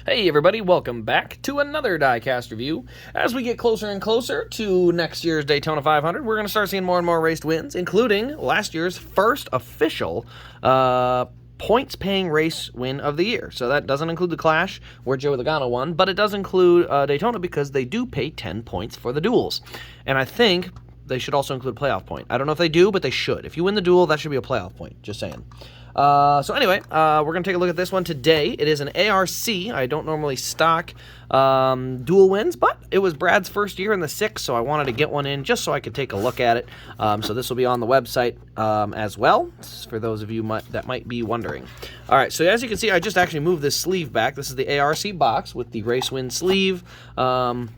Hey everybody, welcome back to another Diecast review. As we get closer and closer to next year's Daytona 500, we're going to start seeing more and more raced wins, including last year's first official points-paying race win of the year. So that doesn't include the Clash, where Joey Logano won, but it does include Daytona because they do pay 10 points for the duels. And I think they should also include a playoff point. I don't know if they do, but they should. If you win the duel, that should be a playoff point, just saying. So anyway, we're going to take a look at this one today. It is an ARC. I don't normally stock dual wins, but it was Brad's first year in the 6, so I wanted to get one in just so I could take a look at it. So this will be on the website as well, for those of you that might be wondering. All right, so as you can see, I just actually moved this sleeve back. This is the ARC box with the race win sleeve. You can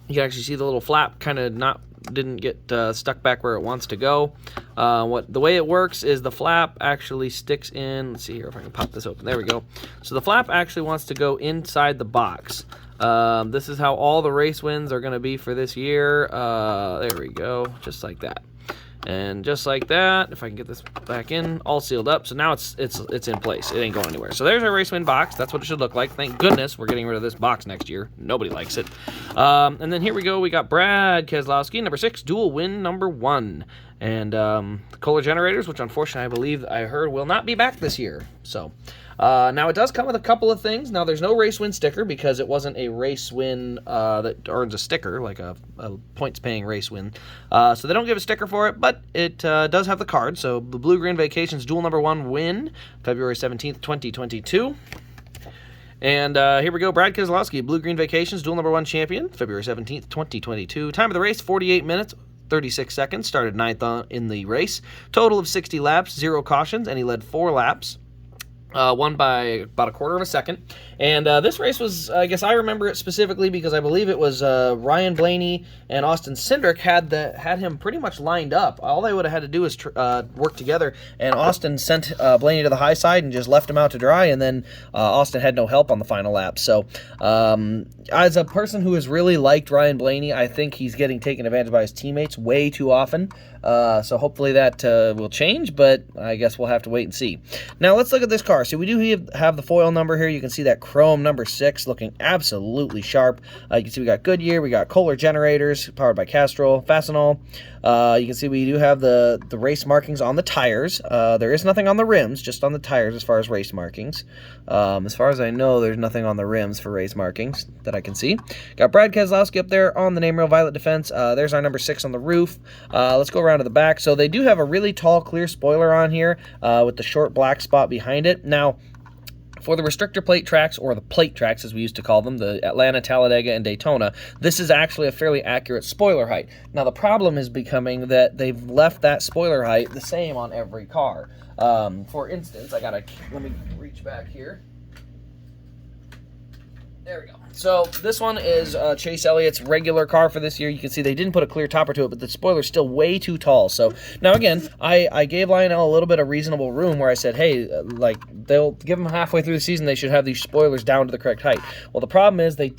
actually see the little flap kind of didn't get stuck back where it wants to go. The way it works is the flap actually sticks in. Let's see here if I can pop this open. There we go. So the flap actually wants to go inside the box. This is how all the race wins are going to be for this year. There we go, just like that. And just like that, if I can get this back in, all sealed up. So now it's in place. It ain't going anywhere. So there's our race win box. That's what it should look like. Thank goodness we're getting rid of this box next year. Nobody likes it. And then here we go. We got Brad Keselowski, number 6, dual win number 1. And Kohler generators, which unfortunately I believe I heard will not be back this year. So now it does come with a couple of things. Now there's no race win sticker because it wasn't a race win that earns a sticker, like a points paying race win. So they don't give a sticker for it, but it does have the card. So the Blue Green Vacations dual number 1 win, February 17th, 2022. And here we go, Brad Keselowski, Blue Green Vacations dual number 1 champion, February 17th, 2022. Time of the race, 48 minutes. 36 seconds, started 9th in the race. Total of 60 laps, 0 cautions, and he led 4 laps. Won by about a quarter of a second. And this race was, I guess I remember it specifically because I believe it was Ryan Blaney and Austin Cindric had him pretty much lined up. All they would have had to do is work together, and Austin sent Blaney to the high side and just left him out to dry, and then Austin had no help on the final lap. So as a person who has really liked Ryan Blaney, I think he's getting taken advantage by his teammates way too often. So hopefully that will change, but I guess we'll have to wait and see. Now let's look at this car. So we do have the foil number here. You can see that chrome number 6 looking absolutely sharp. You can see we got Goodyear, we got Kohler generators powered by Castrol, Fastenal. You can see we do have the race markings on the tires. There is nothing on the rims, just on the tires as far as race markings. As far as I know, there's nothing on the rims for race markings that I can see. Got Brad Keselowski up there on the name rail, Violet Defense. There's our number 6 on the roof. Let's go around to the back. So they do have a really tall, clear spoiler on here with the short black spot behind it. Now, for the restrictor plate tracks, or the plate tracks as we used to call them, the Atlanta, Talladega, and Daytona, this is actually a fairly accurate spoiler height. Now the problem is becoming that they've left that spoiler height the same on every car. For instance, let me reach back here. There we go. So this one is Chase Elliott's regular car for this year. You can see they didn't put a clear topper to it, but the spoiler's still way too tall. So now again, I gave Lionel a little bit of reasonable room where I said, hey, like they'll give them halfway through the season, they should have these spoilers down to the correct height. Well, the problem is they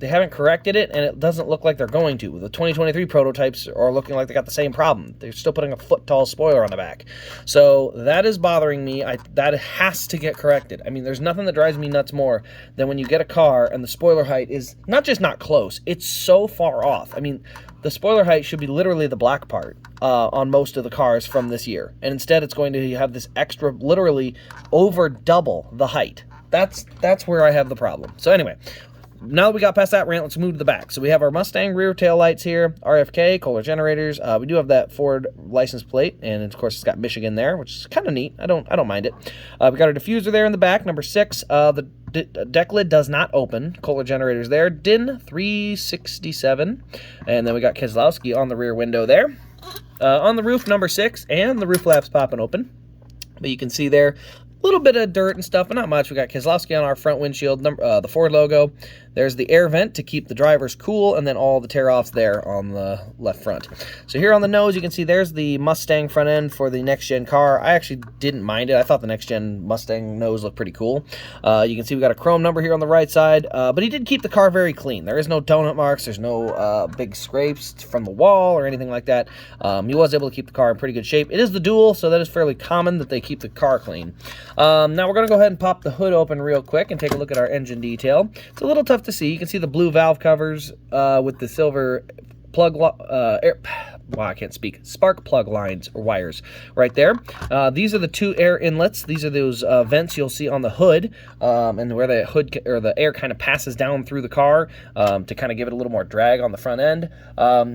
haven't corrected it, and it doesn't look like they're going to. The 2023 prototypes are looking like they got the same problem. They're still putting a foot tall spoiler on the back. So that is bothering me. That has to get corrected. I mean, there's nothing that drives me nuts more than when you get a car and the spoiler height is not just not close, it's so far off. I mean, the spoiler height should be literally the black part on most of the cars from this year, and instead it's going to have this extra, literally over double the height. That's where I have the problem. So anyway, now that we got past that rant, let's move to the back. So we have our Mustang rear tail lights here, RFK, Kohler generators. We do have that Ford license plate, and of course it's got Michigan there, which is kind of neat. I don't mind it. We got our diffuser there in the back, number 6. The deck lid does not open. Kohler generators there. DIN 367, and then we got Keselowski on the rear window there. On the roof, number 6, and the roof flaps popping open. But you can see there a little bit of dirt and stuff, but not much. We got Keselowski on our front windshield, the Ford logo. There's the air vent to keep the drivers cool, and then all the tear-offs there on the left front. So here on the nose, you can see there's the Mustang front end for the next-gen car. I actually didn't mind it. I thought the next-gen Mustang nose looked pretty cool. You can see we got a chrome number here on the right side, but he did keep the car very clean. There is no donut marks. There's no big scrapes from the wall or anything like that. He was able to keep the car in pretty good shape. It is the Duel, so that is fairly common that they keep the car clean. Now we're going to go ahead and pop the hood open real quick and take a look at our engine detail. It's a little tough to see. You can see the blue valve covers with the silver plug I can't speak. Spark plug lines or wires right there. These are the two air inlets. These are those vents you'll see on the hood, and where the hood or the air kind of passes down through the car to kind of give it a little more drag on the front end.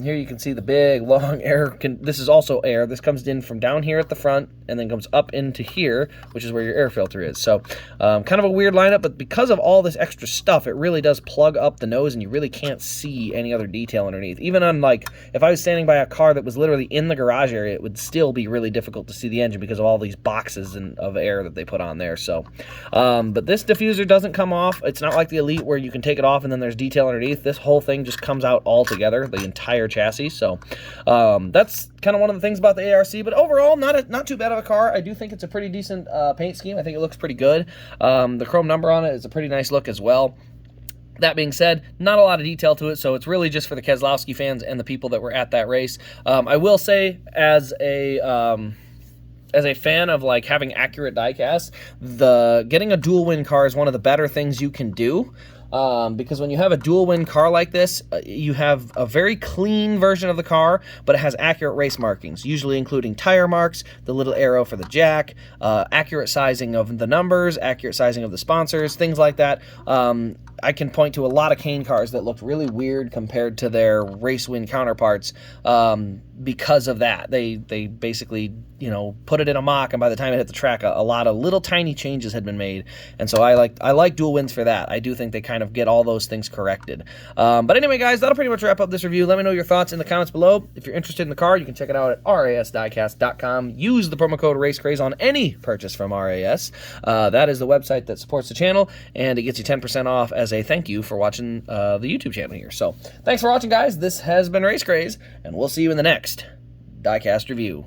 Here you can see the big long air. This is also air. This comes in from down here at the front and then comes up into here, which is where your air filter is. So kind of a weird lineup, but because of all this extra stuff, it really does plug up the nose, and you really can't see any other detail underneath. Even on, like, if I was standing by a car that was literally in the garage area, it would still be really difficult to see the engine because of all these boxes of air that they put on there. So, but this diffuser doesn't come off. It's not like the Elite where you can take it off and then there's detail underneath. This whole thing just comes out all together, the entire chassis. So, that's kind of one of the things about the ARC. But overall, not too bad of a car. I do think it's a pretty decent paint scheme. I think it looks pretty good. The chrome number on it is a pretty nice look as well. That being said, not a lot of detail to it, so it's really just for the Keselowski fans and the people that were at that race. I will say, as a fan of like having accurate diecasts, getting a dual win car is one of the better things you can do. Because when you have a dual win car like this, you have a very clean version of the car, but it has accurate race markings, usually including tire marks, the little arrow for the jack, accurate sizing of the numbers, accurate sizing of the sponsors, things like that. I can point to a lot of Kane cars that looked really weird compared to their race win counterparts because of that. They basically, put it in a mock, and by the time it hit the track, a lot of little tiny changes had been made. And so I like dual wins for that. I do think they kind of get all those things corrected. But anyway, guys, that'll pretty much wrap up this review. Let me know your thoughts in the comments below. If you're interested in the car, you can check it out at rasdiecast.com. Use the promo code RACECRAZE on any purchase from RAS. That is the website that supports the channel, and it gets you 10% off as a thank you for watching the YouTube channel here. So thanks for watching, guys. This has been Race Craze, and we'll see you in the next Diecast review.